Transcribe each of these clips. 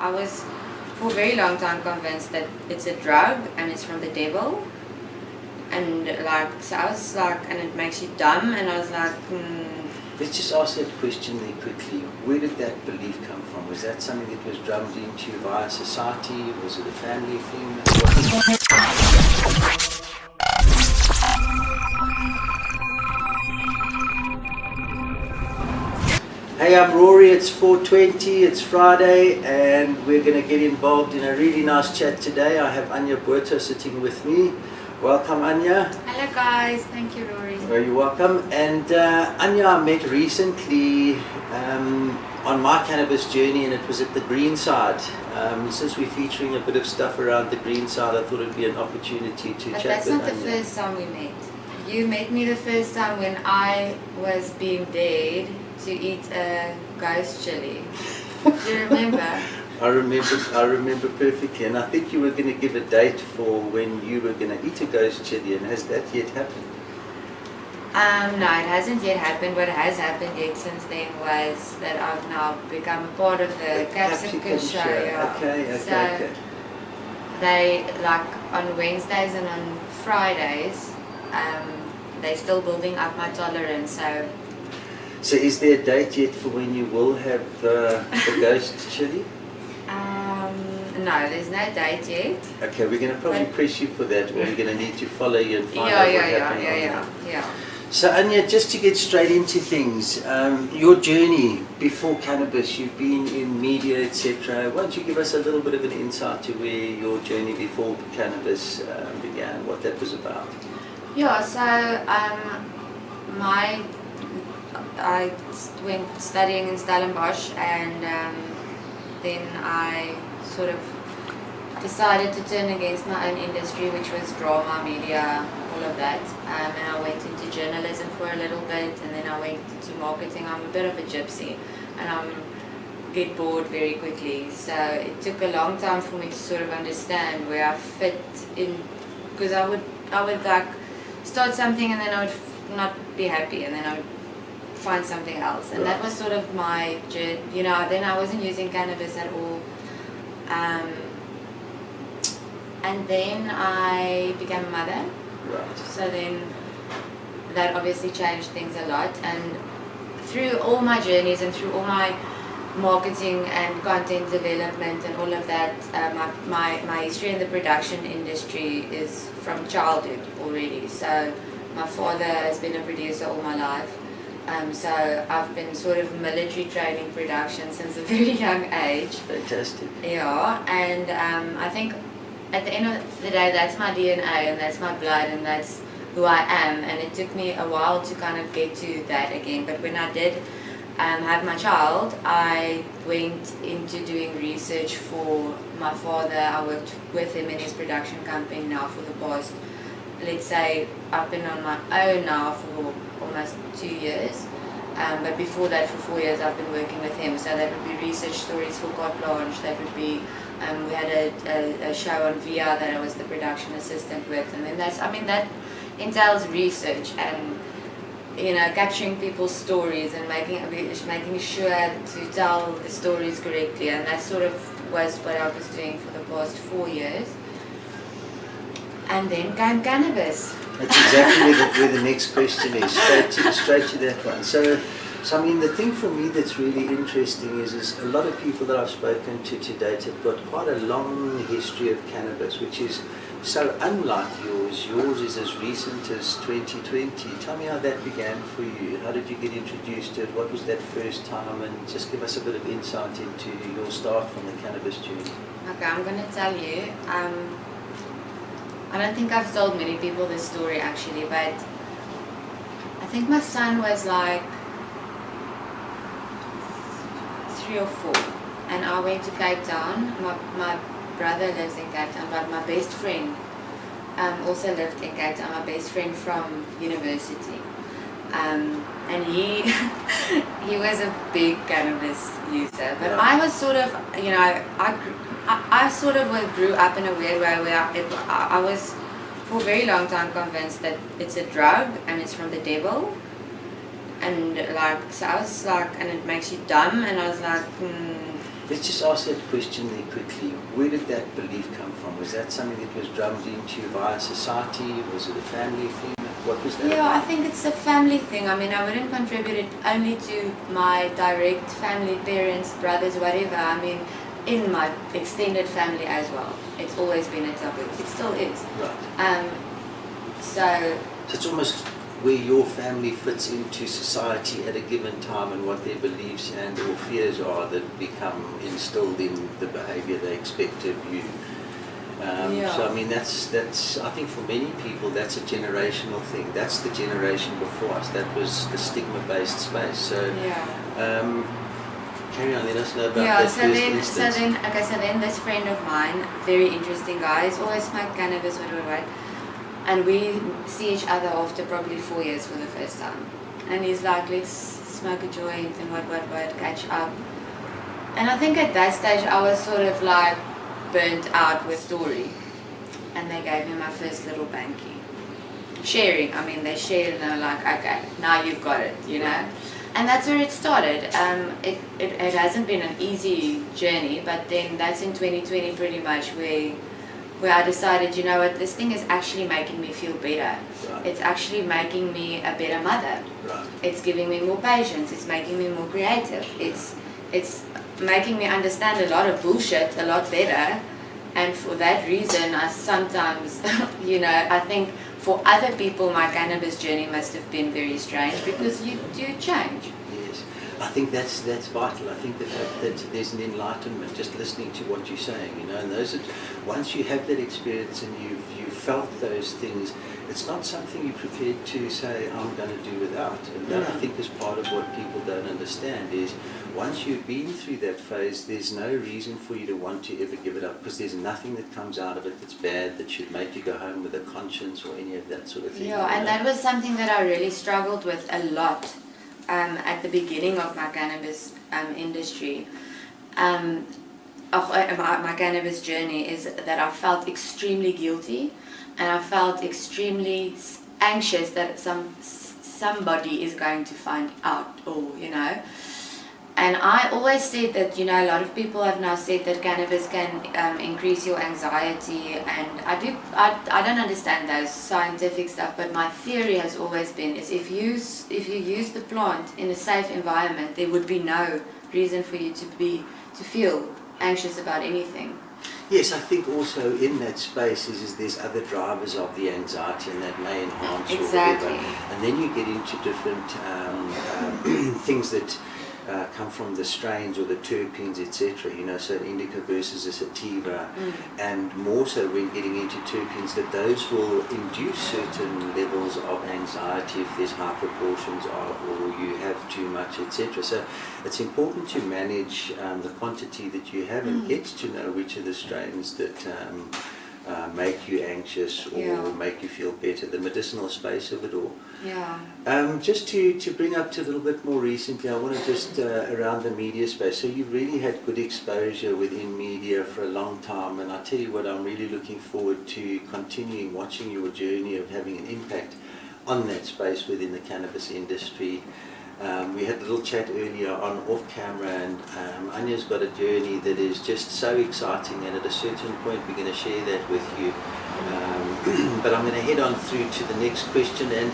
I was for a very long time convinced that it's a drug and it's from the devil. And like, so I was like, and it makes you dumb, and I was like, Let's just ask that question there quickly. Where did that belief come from? Was that something that was drummed into you via society? Was it a family thing? Hey, I'm Rory, it's 4:20, it's Friday, and we're going to get involved in a really nice chat today. I have Anja Botha sitting with me. Welcome, Anja. hello guys, thank you, Rory. You're welcome. And Anja, I met recently on my cannabis journey, and it was at the Greenside. Since we're featuring a bit of stuff around the Greenside, I thought it'd be an opportunity to But chat that's with not the Anja. first time we met. You met me the first time when I was being dared to eat a ghost chili. Do you remember? I remember perfectly, and I think you were going to give a date for when you were going to eat a ghost chili, and has that yet happened? No, it hasn't yet happened. What has happened yet since then was that I've now become a part of the Capsicum show. Yeah. Okay. They, like, on Wednesdays and on Fridays, they're still building up my tolerance. So is there a date yet for when you will have the ghost chili? No, there's no date yet. Okay, we're going to probably press you for that, or we're going to need to follow you and find out what happened. Yeah. So Anja, just to get straight into things, your journey before cannabis, you've been in media, etc. Why don't you give us a little bit of an insight to where your journey before cannabis began, what that was about? Yeah, so I went studying in Stellenbosch, and then I sort of decided to turn against my own industry, which was drama, media, all of that. And I went into journalism for a little bit, and then I went into marketing. I'm a bit of a gypsy, and I get bored very quickly. So it took a long time for me to sort of understand where I fit in, because I would like start something and then I would not be happy, and then I would find something else, and that was sort of my journey. You know, then I wasn't using cannabis at all, and then I became a mother. Right. So then that obviously changed things a lot, and through all my journeys and through all my marketing and content development and all of that, my history in the production industry is from childhood already. So my father has been a producer all my life. So I've been sort of military training production since a very young age. Fantastic. Yeah, and I think at the end of the day, that's my DNA and that's my blood and that's who I am. And it took me a while to kind of get to that again. But when I did have my child, I went into doing research for my father. I worked with him in his production company now for the past, let's say, I've been on my own now for almost 2 years. But before that, for 4 years, I've been working with him. So that would be research stories for Carte Blanche. That would be, we had a show on VR that I was the production assistant with. And then that entails research and, you know, capturing people's stories and making sure to tell the stories correctly. And that sort of was what I was doing for the past 4 years. And then came cannabis. That's exactly where the next question is, straight to that one. So I mean, the thing for me that's really interesting is a lot of people that I've spoken to date have got quite a long history of cannabis, which is so unlike yours. Yours is as recent as 2020. Tell me how that began for you. How did you get introduced to it? What was that first time? And just give us a bit of insight into your start from the cannabis journey. Okay, I'm going to tell you. I don't think I've told many people this story actually, but I think my son was like 3 or 4, and I went to Cape Town. My brother lives in Cape Town, but my best friend also lived in Cape Town, my best friend from university. And he he was a big cannabis user, but I was sort of, you know, I sort of grew up in a weird way where I was for a very long time convinced that it's a drug and it's from the devil, and like, so I was like, and it makes you dumb, and I was like, Let's just ask that question there quickly. Where did that belief come from? Was that something that was drummed into via society? Was it a family thing? What was that Yeah, about? I think it's a family thing. I mean, I wouldn't contribute it only to my direct family, parents, brothers, whatever. I mean, in my extended family as well. It's always been a taboo. It still is. Right. So it's almost where your family fits into society at a given time and what their beliefs and or fears are that become instilled in the behavior they expect of you. So I mean that's I think for many people that's a generational thing. That's the generation before us. That was the stigma-based space. So carry on, let us know about that so first then, instance. so then this friend of mine, very interesting guy, he's always smoked cannabis, what. And we see each other after probably 4 years for the first time. And he's like, let's smoke a joint and what, catch up. And I think at that stage I was sort of like burnt out with story. And they gave me my first little banky. Sharing, I mean they shared and they were like, okay, now you've got it, you know. And that's where it started. It hasn't been an easy journey, but then that's in 2020 pretty much where I decided, you know what, this thing is actually making me feel better. Right. It's actually making me a better mother. Right. It's giving me more patience. It's making me more creative. It's making me understand a lot of bullshit a lot better. And for that reason, I sometimes, you know, I think for other people, my cannabis journey must have been very strange because you do change. Yes, I think that's vital. I think the fact that there's an enlightenment just listening to what you're saying, you know, and those once you have that experience and you've felt those things, it's not something you're prepared to say I'm going to do without. And that I think is part of what people don't understand is once you've been through that phase, there's no reason for you to want to ever give it up because there's nothing that comes out of it that's bad that should make you go home with a conscience or any of that sort of thing. Yeah, and that was something that I really struggled with a lot at the beginning of my cannabis industry. My cannabis journey is that I felt extremely guilty and I felt extremely anxious that somebody is going to find out, or you know. And I always said that, you know, a lot of people have now said that cannabis can increase your anxiety, and I don't understand those scientific stuff, but my theory has always been is if you use the plant in a safe environment, there would be no reason for you to feel anxious about anything. Yes, I think also in that space is there's other drivers of the anxiety and that may enhance exactly. or whatever. And then you get into different things that come from the strains or the terpenes, etc. You know, so an indica versus a sativa, and more so when getting into terpenes, that those will induce certain levels of anxiety if there's high proportions of, or you have too much, etc. So it's important to manage the quantity that you have and get to know which are the strains that make you anxious or make you feel better, the medicinal space of it all. Yeah. Just to bring up to a little bit more recently, I want to just around the media space. So you've really had good exposure within media for a long time, and I tell you what, I'm really looking forward to continuing watching your journey of having an impact on that space within the cannabis industry. We had a little chat earlier on off camera, and Anja's got a journey that is just so exciting, and at a certain point we're going to share that with you. But I'm going to head on through to the next question. And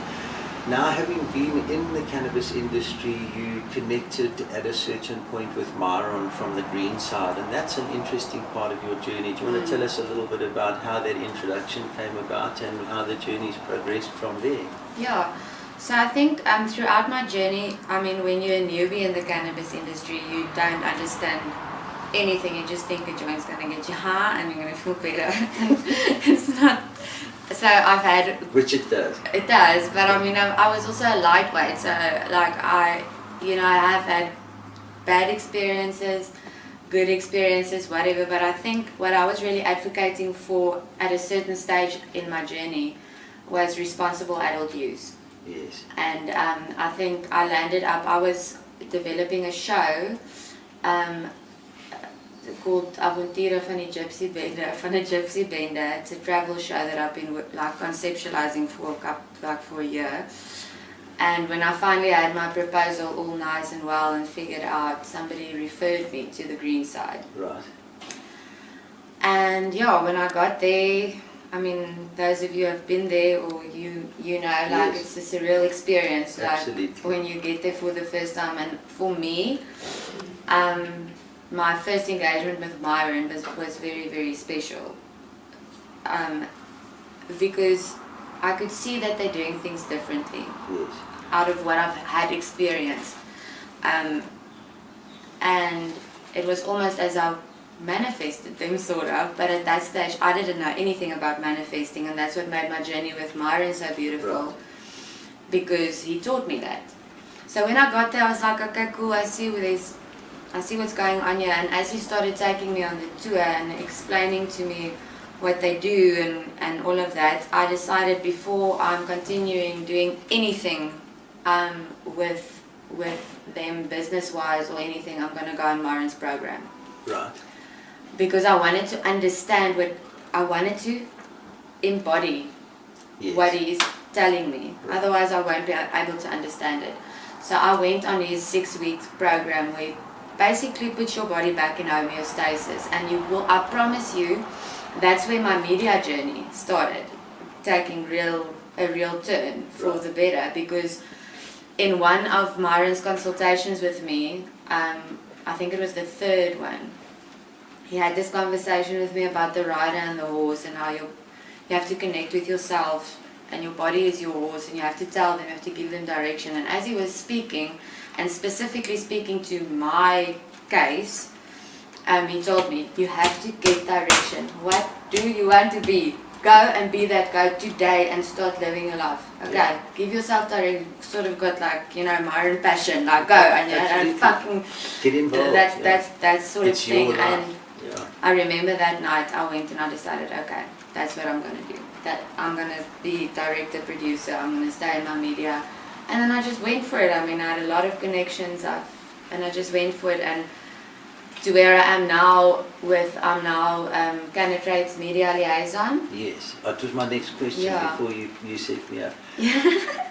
now, having been in the cannabis industry, you connected at a certain point with Myron from the Greenside, and that's an interesting part of your journey. Do you want to tell us a little bit about how that introduction came about and how the journey's progressed from there? Yeah. So I think throughout my journey, I mean, when you're a newbie in the cannabis industry, you don't understand anything. You just think a joint's going to get you high and you're going to feel better. It's not. So I've had... Which it does. It does, but I mean, I was also a lightweight, so like I have had bad experiences, good experiences, whatever, but I think what I was really advocating for at a certain stage in my journey was responsible adult use. Yes. And I think I was developing a show called Avonture van die Gypsy Bende. It's a travel show that I've been like conceptualizing for a year. And when I finally had my proposal all nice and well and figured out, somebody referred me to the Greenside. Right. And yeah, when I got there, I mean, those of you who have been there or you know, like Yes. it's a surreal experience. Like Absolutely. when you get there for the first time. And for me, my first engagement with Myron was very, very special. Because I could see that they're doing things differently. Yes. Out of what I've had experienced. And it was almost as I manifested them, sort of, but at that stage I didn't know anything about manifesting, and that's what made my journey with Myron so beautiful, Right. because he taught me that. So when I got there, I was like, okay, cool, I see what's going on here. And as he started taking me on the tour and explaining to me what they do and all of that, I decided before I'm continuing doing anything with them business-wise or anything, I'm going to go on Myron's program. Right. Because I wanted to understand I wanted to embody what he is telling me. Right. Otherwise I won't be able to understand it. So I went on his 6-week program where he basically puts your body back in homeostasis, and I promise you, that's where my media journey started, taking a real turn for Right. the better. Because in one of Myron's consultations with me, I think it was the third one, he had this conversation with me about the rider and the horse, and how you have to connect with yourself, and your body is your horse, and you have to tell them, you have to give them direction. And as he was speaking, and specifically speaking to my case, he told me, you have to get direction. What do you want to be? Go and be that guy today and start living your life. Okay, Yeah. give yourself direction. Sort of got like, Myron passion, like go and fucking Get involved. that sort It's of thing. your life. And Yeah. I remember that night I went and I decided, okay, that's what I'm going to do. That I'm going to be director, producer, I'm going to stay in my media. And then I just went for it. I mean, I had a lot of connections, and I just went for it. And to where I am now I'm now Canatrade's media liaison. Yes. That was my next question Yeah. before you set me up.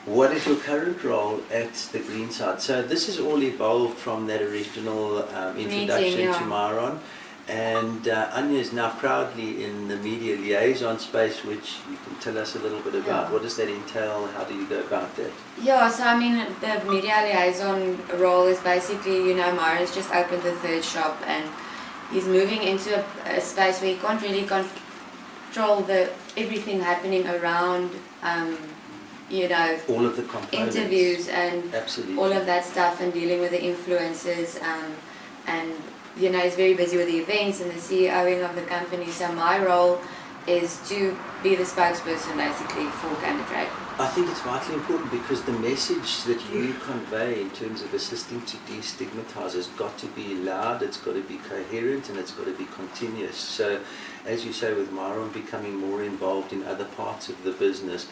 What is your current role at the Greenside? So this has all evolved from that original introduction Meeting, to yeah. Myron. And Anja is now proudly in the media liaison space, which you can tell us a little bit about. Yeah. What does that entail? How do you go about that? Yeah, so I mean, the media liaison role is basically, Myron's just opened the third shop, and he's moving into a space where he can't really control everything happening around, All of the components. interviews and Absolutely. all of that stuff, and dealing with the influencers, and he's very busy with the events and the CEOing of the company. So my role is to be the spokesperson basically for Canatrade. I think it's vitally important, because the message that you convey in terms of assisting to destigmatize has got to be loud, it's got to be coherent, and it's got to be continuous. So, as you say, with Myron becoming more involved in other parts of the business,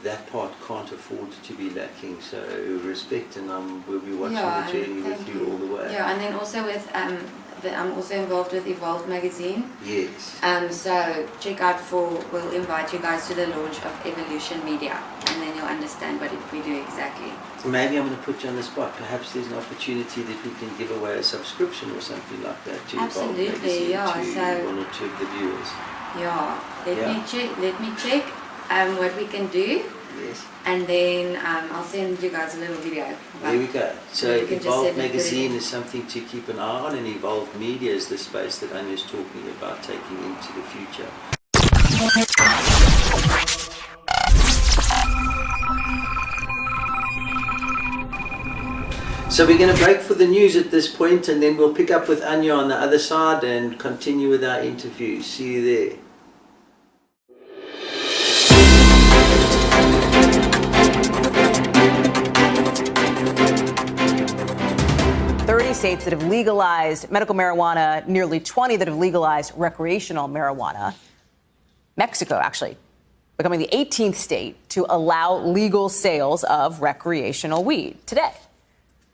that part can't afford to be lacking. So respect, and we'll be watching the journey with you all the way. Yeah, and then also with I'm also involved with Evolved magazine. Yes. So check out we'll invite you guys to the launch of Evolution Media, and then you'll understand what we do exactly. Maybe I'm going to put you on the spot. Perhaps there's an opportunity that we can give away a subscription or something like that to Evolved Absolutely, magazine yeah. to So one or two of the viewers. yeah, let me check what we can do. Yes. And then I'll send you guys a little video. There we go. So you can just Evolved send it magazine through. is something to keep an eye on, and Evolved Media is the space that Anja is talking about taking into the future. So we're going to break for the news at this point, and then we'll pick up with Anja on the other side and continue with our interview. See you there. 30 states that have legalized medical marijuana, nearly 20 that have legalized recreational marijuana. Mexico, actually, becoming the 18th state to allow legal sales of recreational weed today.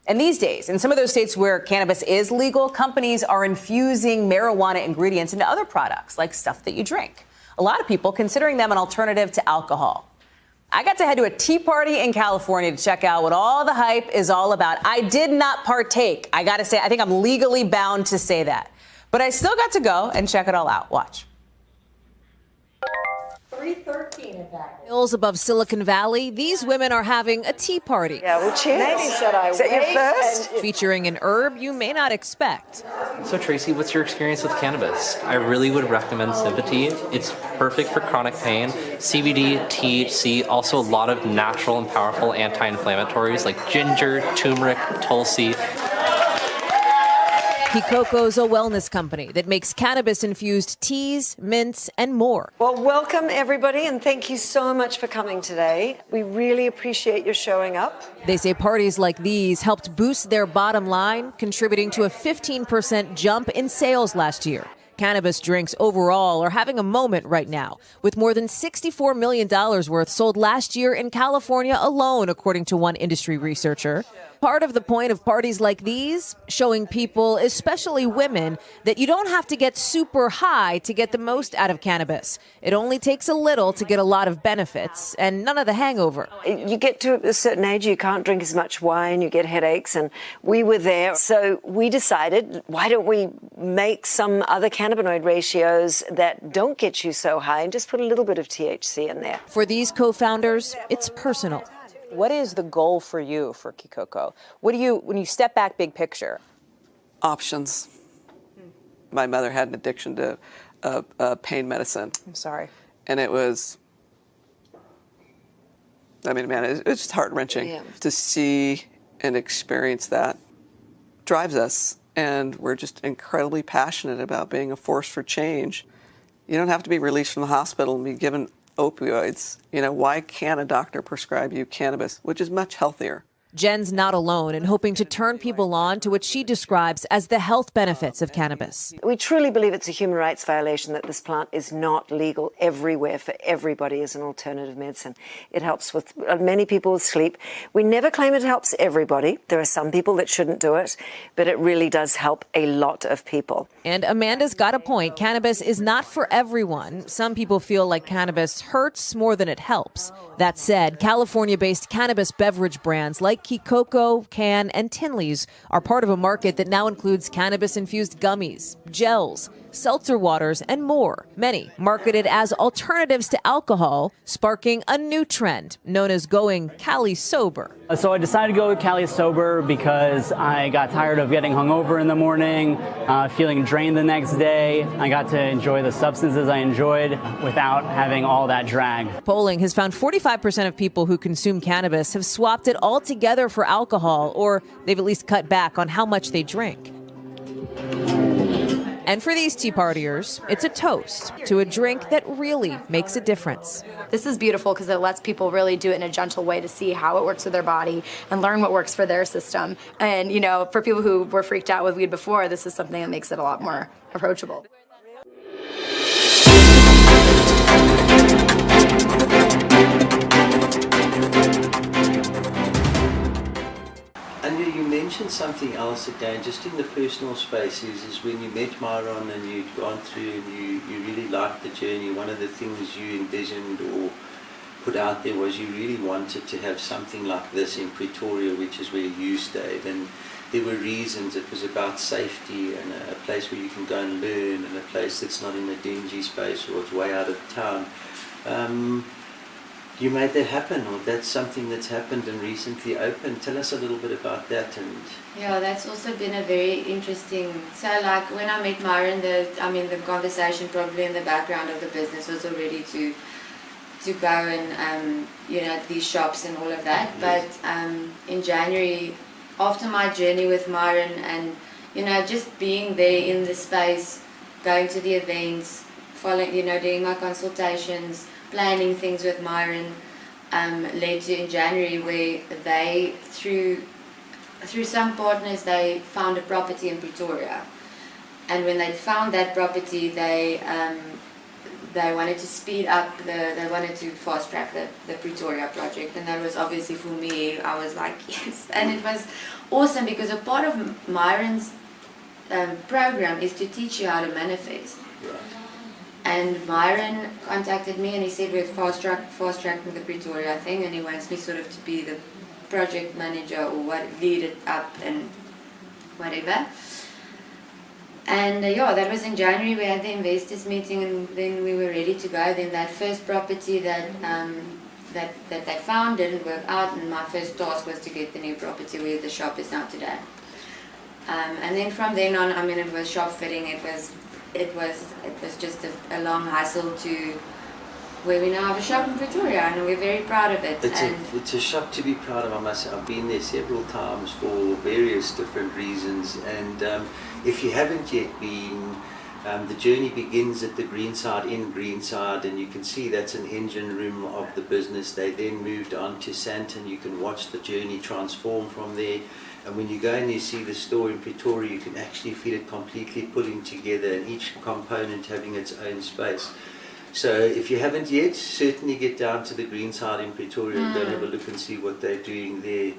And these days, in some of those states where cannabis is legal, companies are infusing marijuana ingredients into other products, like stuff that you drink. A lot of people considering them an alternative to alcohol. I got to head to a tea party in California to check out what all the hype is all about. I did not partake. I got to say, I think I'm legally bound to say that. But I still got to go and check it all out. Watch. 313 in that. Hills above Silicon Valley, these women are having a tea party. Yeah, well, cheers. Maybe should I wait? You first? Featuring an herb you may not expect. So Tracy, what's your experience with cannabis? I really would recommend Sympathy. It's perfect for chronic pain. CBD, THC, also a lot of natural and powerful anti-inflammatories like ginger, turmeric, tulsi. Kikoko's a wellness company that makes cannabis-infused teas, mints, and more. Well, welcome, everybody, and thank you so much for coming today. We really appreciate your showing up. They say parties like these helped boost their bottom line, contributing to a 15% jump in sales last year. Cannabis drinks overall are having a moment right now, with more than $64 million worth sold last year in California alone, according to one industry researcher. Part of the point of parties like these, showing people, especially women, that you don't have to get super high to get the most out of cannabis. It only takes a little to get a lot of benefits and none of the hangover. You get to a certain age, you can't drink as much wine, you get headaches, and we were there. So we decided, why don't we make some other cannabinoid ratios that don't get you so high and just put a little bit of THC in there. For these co-founders, it's personal. What is the goal for you for Kikoko? What do you, when you step back big picture? Options. My mother had an addiction to pain medicine. I'm sorry. And it was, I mean, man, it's just heart-wrenching to see and experience that. Drives us, and we're just incredibly passionate about being a force for change. You don't have to be released from the hospital and be given opioids. You know, why can't a doctor prescribe you cannabis, which is much healthier? Jen's not alone in hoping to turn people on to what she describes as the health benefits of cannabis. We truly believe it's a human rights violation that this plant is not legal everywhere for everybody as an alternative medicine. It helps with many people with sleep. We never claim it helps everybody. There are some people that shouldn't do it, but it really does help a lot of people. And Amanda's got a point. Cannabis is not for everyone. Some people feel like cannabis hurts more than it helps. That said, California-based cannabis beverage brands like Kikoko, Can, and Tinley's are part of a market that now includes cannabis-infused gummies, gels, seltzer waters, and more, many marketed as alternatives to alcohol, sparking a new trend known as going Cali sober. So I decided to go Cali sober because I got tired of getting hungover in the morning, feeling drained the next day. I got to enjoy the substances I enjoyed without having all that drag. Polling has found 45% of people who consume cannabis have swapped it altogether for alcohol, or they've at least cut back on how much they drink. And for these tea partiers, it's a toast to a drink that really makes a difference. This is beautiful because it lets people really do it in a gentle way to see how it works with their body and learn what works for their system. And, you know, for people who were freaked out with weed before, this is something that makes it a lot more approachable. Anja, you mentioned something else again, just in the personal spaces, is when you met Myron and you'd gone through and you really liked the journey. One of the things you envisioned or put out there was you really wanted to have something like this in Pretoria, which is where you stayed. And there were reasons. It was about safety and a place where you can go and learn, and a place that's not in a dingy space or it's way out of town. You made that happen, or that's something that's happened and recently opened. Tell us a little bit about that. And yeah, that's also been a very interesting. So, like when I met Myron, the conversation probably in the background of the business was already to go and these shops and all of that. Yes. But in January, after my journey with Myron, and just being there in the space, going to the events, following, doing my consultations, planning things with Myron, led to in January where they, through some partners, they found a property in Pretoria. And when they found that property, they wanted to speed up, they wanted to fast track the Pretoria project. And that was obviously for me, I was like, yes. And it was awesome because a part of Myron's program is to teach you how to manifest. right. And Myron contacted me and he said we're fast tracking the Pretoria thing, and he wants me sort of to be the project manager or lead it up and whatever. And that was in January. We had the investors meeting, and then we were ready to go. Then that first property that they found didn't work out, and my first task was to get the new property where the shop is now today. And then from then on, I mean, it was shop fitting. It was just a long hustle to where we now have a shop in Pretoria, and we're very proud of it. It's a shop to be proud of, I must say. I've been there several times for various different reasons, and if you haven't yet been, the journey begins at the Greenside, and you can see that's an engine room of the business. They then moved on to Sandton. You can watch the journey transform from there. And when you go and you see the store in Pretoria, you can actually feel it completely pulling together and each component having its own space. So if you haven't yet, certainly get down to the Greenside in Pretoria and go and have a look and see what they're doing there.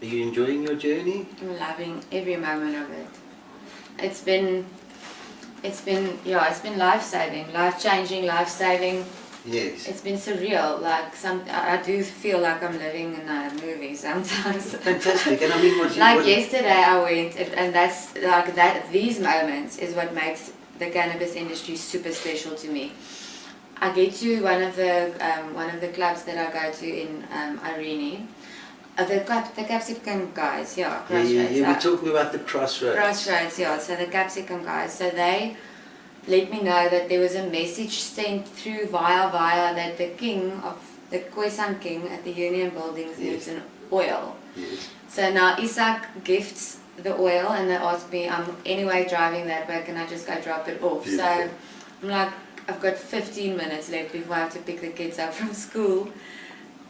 Are you enjoying your journey? I'm loving every moment of it. It's been life-saving, life-changing, life-saving. Yes. It's been surreal. Like I do feel like I'm living in a movie sometimes. Fantastic. And I mean, yesterday I went, and that's like that. These moments is what makes the cannabis industry super special to me. I get to one of the clubs that I go to in Irene. The Capsicum guys, Crossroads. Yeah, we're talking about the Crossroads. Crossroads, yeah. So the Capsicum guys, so they let me know that there was a message sent through via that the Khoisan king at the Union Buildings needs an oil. Yes. So now Isak gifts the oil, and they asked me, I'm anyway driving that way, can I just go drop it off? Beautiful. So I'm like, I've got 15 minutes left before I have to pick the kids up from school.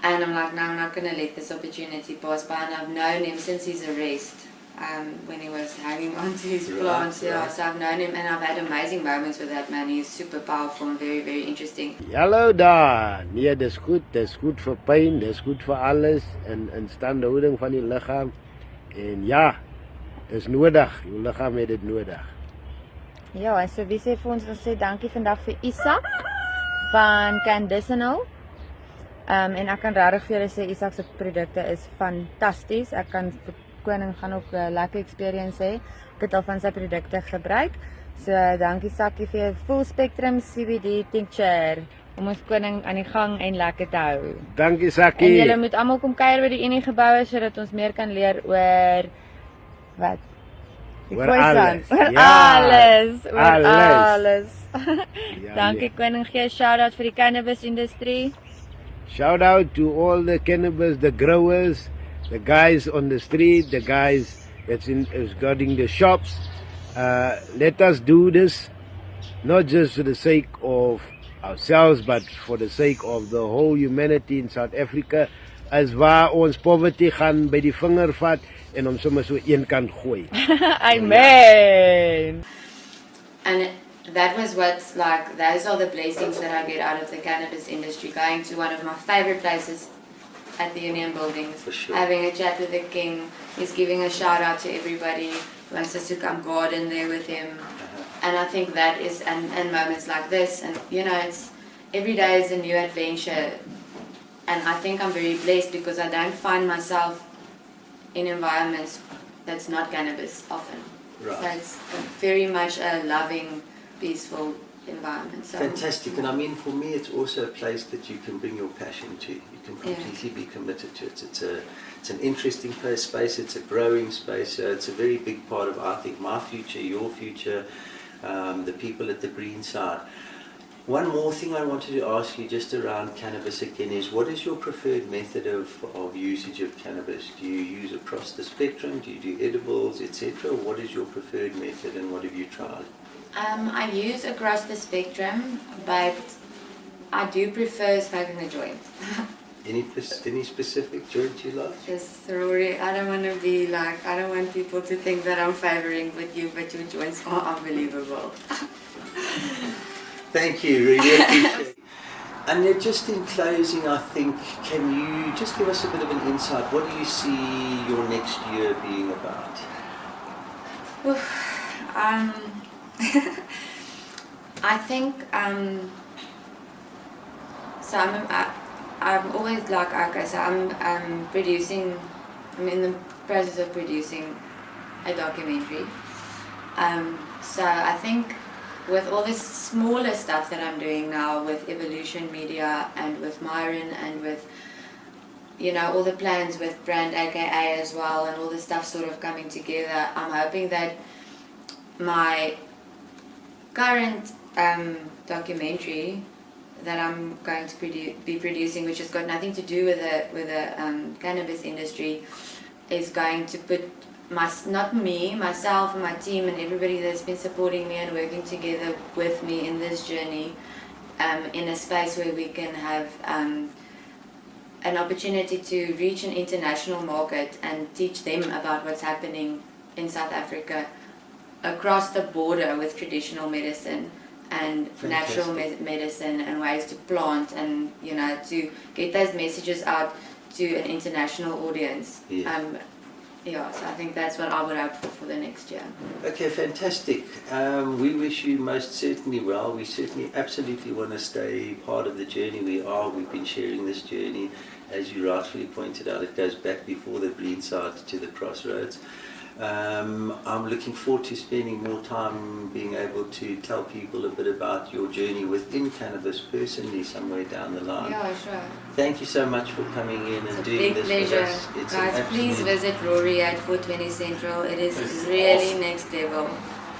And I'm like, no, I'm not going to let this opportunity pass by. And I've known him since his arrest, when he was hanging onto his plants. Yeah, so I've known him, and I've had amazing moments with that man. He's super powerful and very, very interesting. Hallo daar. Nee, dis goed vir pyn, dis goed vir alles in standhouding van die liggaam. En ja, dis nodig. Jou liggaam het dit nodig. Ja, so wie sê vir ons sê dankie vandag vir Isak van Candicinal. En ek kan regtig vir julle sê Isak se produkte is fantasties. Ek kan vir koning gaan ook 'n lekker experience hê. Ek het al van sy produkte gebruik. So dankie Sakkie vir jou full spectrum CBD tincture om ons koning aan die gang en lekker te hou. Dankie Sakkie. En julle moet almal kom kuier by die Unie geboue sodat ons meer kan leer oor wat Oor alles. Oor alles. Ja, Dankie koning, gee 'n shout-out vir die cannabis industrie. Shout out to all the cannabis, the growers, the guys on the street, the guys that's guarding the shops. Let us do this, not just for the sake of ourselves, but for the sake of the whole humanity in South Africa. As waar ons poverty gaan by die vinger vat en hom sommer so een kant gooi. Amen. And that was what's like, those are the blessings that I get out of the cannabis industry. Going to one of my favorite places at the Union Buildings, For sure. having a chat with the king, he's giving a shout out to everybody, he wants us to come garden there with him. And I think that is, and moments like this, and it's, every day is a new adventure. And I think I'm very blessed because I don't find myself in environments that's not cannabis often. Right. So it's very much a loving, peaceful environment. So Fantastic. And I mean, for me, it's also a place that you can bring your passion to. You can completely be committed to it. It's an interesting space. It's a growing space. It's a very big part of, I think, my future, your future, the people at the Greenside. One more thing I wanted to ask you just around cannabis again is, what is your preferred method of usage of cannabis? Do you use across the spectrum? Do you do edibles, etc.? What is your preferred method and what have you tried? I use across the spectrum, but I do prefer smoking a joint. Any specific joint you like? Just Rory, I don't want to be like, I don't want people to think that I'm favoring with you, but your joints are unbelievable. Thank you, really appreciate it. And just in closing, I think, can you just give us a bit of an insight? What do you see your next year being about? I think so. I'm always like, okay, so I'm producing. I'm in the process of producing a documentary. So I think with all this smaller stuff that I'm doing now with Evolution Media and with Myron and with, you know, all the plans with Brand AKA as well and all this stuff sort of coming together, I'm hoping that my current documentary that I'm going to be producing, which has got nothing to do with the cannabis industry, is going to put myself and my team and everybody that's been supporting me and working together with me in this journey in a space where we can have an opportunity to reach an international market and teach them about what's happening in South Africa across the border with traditional medicine and natural medicine and ways to plant and, you know, to get those messages out to an international audience. Yeah, so I think that's what I would hope for the next year. Okay, fantastic. We wish you most certainly well. We certainly absolutely want to stay part of the journey we've been sharing this journey. As you rightfully pointed out, it goes back before the Greenside to the crossroads. I'm looking forward to spending more time being able to tell people a bit about your journey within cannabis personally somewhere down the line. Yeah, sure. Thank you so much for coming in and doing this with us. It's a big pleasure. Guys, please visit Rory at 420 Central. It is really next level.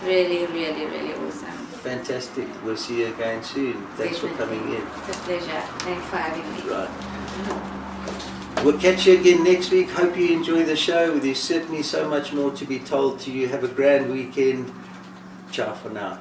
Really, really, really awesome. Fantastic. We'll see you again soon. Thanks for coming in. It's a pleasure. Thanks for having me. Right. We'll catch you again next week. Hope you enjoy the show. There's certainly so much more to be told to you. Have a grand weekend. Ciao for now.